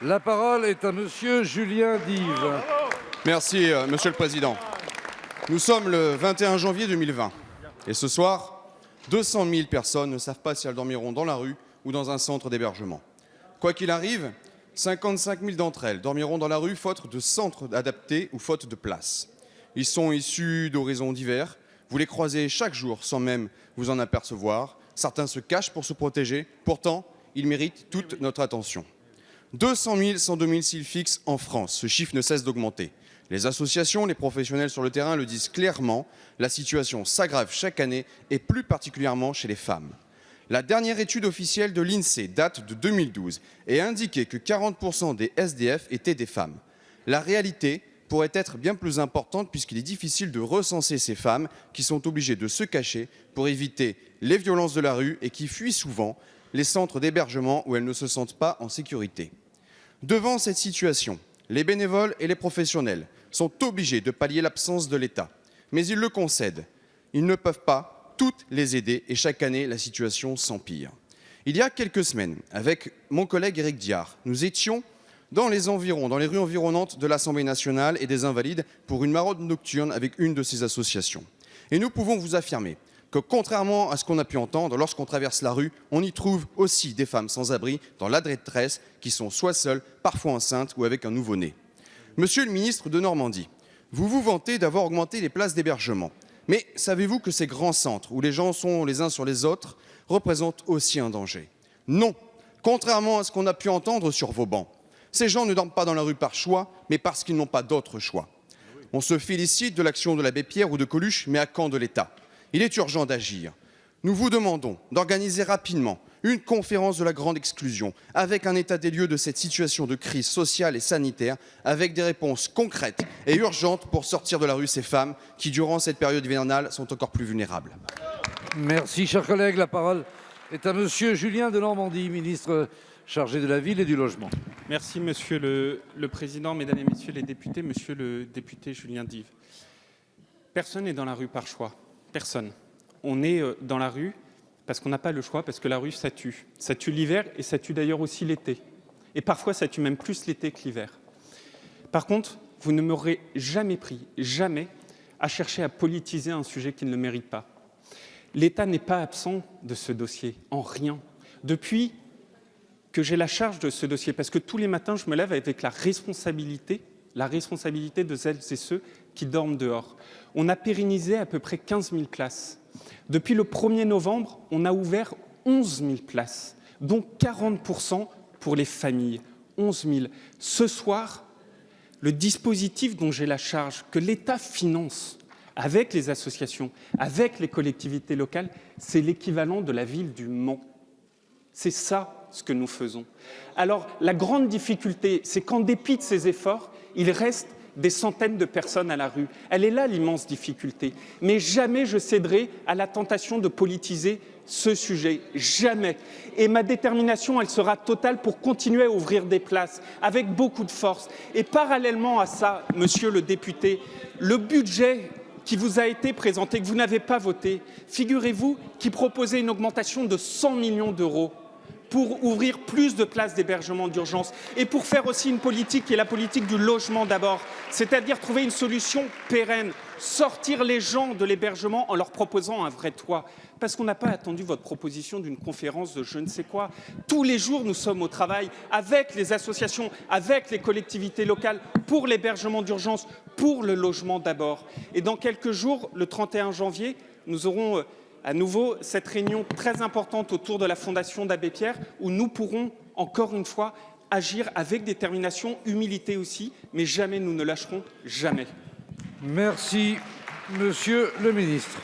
La parole est à monsieur Julien Dive. Merci, Monsieur le Président. Nous sommes le 21 janvier 2020 et ce soir, 200 000 personnes ne savent pas si elles dormiront dans la rue ou dans un centre d'hébergement. Quoi qu'il arrive, 55 000 d'entre elles dormiront dans la rue faute de centres adaptés ou faute de place. Ils sont issus d'horizons divers. Vous les croisez chaque jour sans même vous en apercevoir. Certains se cachent pour se protéger. Pourtant, ils méritent toute notre attention. 200 000 sans domicile fixe en France. Ce chiffre ne cesse d'augmenter. Les associations, les professionnels sur le terrain le disent clairement. La situation s'aggrave chaque année et plus particulièrement chez les femmes. La dernière étude officielle de l'INSEE date de 2012 et indiquait que 40% des SDF étaient des femmes. La réalité pourrait être bien plus importante puisqu'il est difficile de recenser ces femmes qui sont obligées de se cacher pour éviter les violences de la rue et qui fuient souvent les centres d'hébergement où elles ne se sentent pas en sécurité. Devant cette situation, les bénévoles et les professionnels sont obligés de pallier l'absence de l'État. Mais ils le concèdent. Ils ne peuvent pas toutes les aider et chaque année, la situation s'empire. Il y a quelques semaines, avec mon collègue Éric Diard, nous étions dans les rues environnantes de l'Assemblée nationale et des Invalides pour une maraude nocturne avec une de ces associations. Et nous pouvons vous affirmer que contrairement à ce qu'on a pu entendre, lorsqu'on traverse la rue, on y trouve aussi des femmes sans abri dans la détresse qui sont soit seules, parfois enceintes ou avec un nouveau-né. Monsieur le ministre de Normandie, vous vous vantez d'avoir augmenté les places d'hébergement. Mais savez-vous que ces grands centres où les gens sont les uns sur les autres représentent aussi un danger? Non, contrairement à ce qu'on a pu entendre sur vos bancs. Ces gens ne dorment pas dans la rue par choix, mais parce qu'ils n'ont pas d'autre choix. On se félicite de l'action de l'abbé Pierre ou de Coluche, mais à quand de l'État? Il est urgent d'agir. Nous vous demandons d'organiser rapidement une conférence de la grande exclusion avec un état des lieux de cette situation de crise sociale et sanitaire, avec des réponses concrètes et urgentes pour sortir de la rue ces femmes qui, durant cette période hivernale, sont encore plus vulnérables. Merci, chers collègues. La parole est à monsieur Julien de Normandie, ministre chargé de la Ville et du Logement. Merci, Monsieur le Président, Mesdames et Messieurs les députés, Monsieur le député Julien Dive. Personne n'est dans la rue par choix. Personne. On est dans la rue parce qu'on n'a pas le choix, parce que la rue, ça tue. Ça tue l'hiver et ça tue d'ailleurs aussi l'été. Et parfois, ça tue même plus l'été que l'hiver. Par contre, vous ne m'aurez jamais pris, jamais, à chercher à politiser un sujet qui ne le mérite pas. L'État n'est pas absent de ce dossier, en rien. Depuis que j'ai la charge de ce dossier, parce que tous les matins, je me lève avec la responsabilité de celles et ceux qui dorment dehors. On a pérennisé à peu près 15 000 places. Depuis le 1er novembre, on a ouvert 11 000 places, dont 40% pour les familles. 11 000. Ce soir, le dispositif dont j'ai la charge, que l'État finance avec les associations, avec les collectivités locales, c'est l'équivalent de la ville du Mans. C'est ça ce que nous faisons. Alors, la grande difficulté, c'est qu'en dépit de ces efforts, il reste des centaines de personnes à la rue. Elle est là l'immense difficulté. Mais jamais je céderai à la tentation de politiser ce sujet. Jamais. Et ma détermination, elle sera totale pour continuer à ouvrir des places avec beaucoup de force. Et parallèlement à ça, monsieur le député, le budget qui vous a été présenté, que vous n'avez pas voté, figurez-vous, qui proposait une augmentation de 100 millions d'euros pour ouvrir plus de places d'hébergement d'urgence et pour faire aussi une politique qui est la politique du logement d'abord, c'est-à-dire trouver une solution pérenne, sortir les gens de l'hébergement en leur proposant un vrai toit. Parce qu'on n'a pas attendu votre proposition d'une conférence de je ne sais quoi. Tous les jours, nous sommes au travail avec les associations, avec les collectivités locales, pour l'hébergement d'urgence, pour le logement d'abord. Et dans quelques jours, le 31 janvier, nous aurons à nouveau cette réunion très importante autour de la Fondation d'Abbé Pierre, où nous pourrons, encore une fois, agir avec détermination, humilité aussi, mais jamais nous ne lâcherons, jamais. Merci, monsieur le ministre.